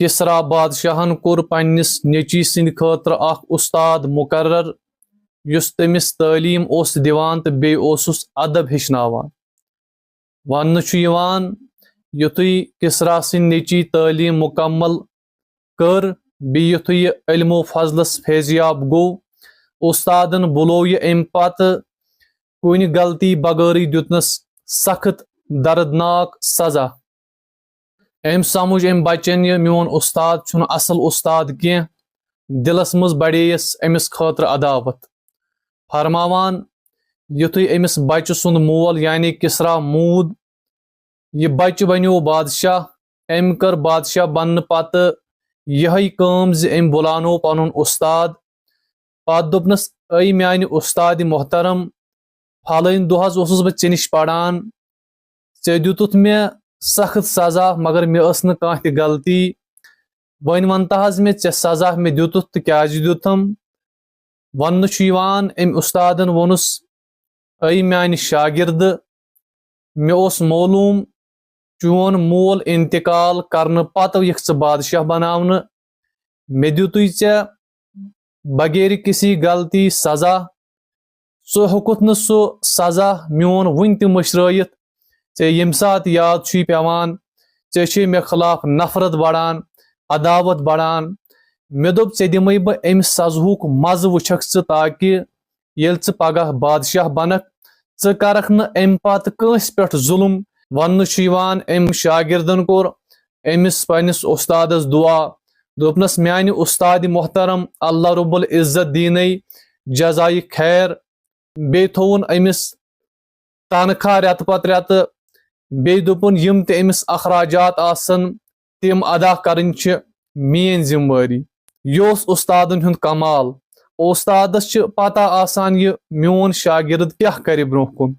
Keesara बादशाहन core पन्निस नेची Sind खतर अख उस्ताद मुकर्रर युस तमिस तालीम ओस दिवान तो बे ओसुस अदब हेचनावान। वन्न छु यिवान युथुई किसरा सिंद नेची तालीम मुकम्मल कर बे युथुई इल्मो फजलस फैजियाब गो उस्तादन बुलो ये अम पत कुन गलती बगैर दुतनस सख्त दर्दनाक सजा। अम समझ अम बचन ये मोन उस्ताद छुन असल उस्ताद कह दिलस मज बड़ेयस अमिस खतर अदावत। फरमावान युथुई अमिस बच्चे सुंद मोल यानी किसरा मूद ये बच्चे बनो बादशाह अम कर बादशाह बन पत यही काम अम बुलानो पनुन उस्ताद। पत दोपनस ऐ म्यान उस्ताद मोहतरम फलन दो ओसुस बह निश पढ़ान ऐ दुतुत मे सख्त सजा मगर मे स न कह त गलती वन वनता मे ऐ सजा मे दुतुत तो क्या दुतम। वन अम उस्तादन वोनुस ऐ म्यान शागिर्द मे ओस मालूम चोन मोल इंतकाल करने पत यख बादशाह बनावन मे दुतुई ऐ बगैर किसी गलती सजा सो हेकुत न सो सजा मोन वन त मशरत यम सात याद छु पेवान ऐ मे खिलाफ नफरत बढ़ान अदावत बढ़ान। मे दोप ऐ दिमे बह अम सजहुक मज वुछक ताकि येल पगह बादशाह बनक करख न अम पत कंस पे जुल्म। वन अम शागिर्दन कोर अमिस पन्निस उस्तादस दुआ दोपनस म्यान उस्ताद मोहतरम अल्लाह रब्बुल इज्जत दीन जजाई खैर बे थोन अमिस तनखा रेत पत रेत बे दोपन यम ते अमिस अखराजात आसन तिम अदा करन मेन जिम्मेवारी। योस उस्तादन हुंद कमाल उस्तादस पता आसान ये मोन शागिर्द क्या करे ब्रोह कुन।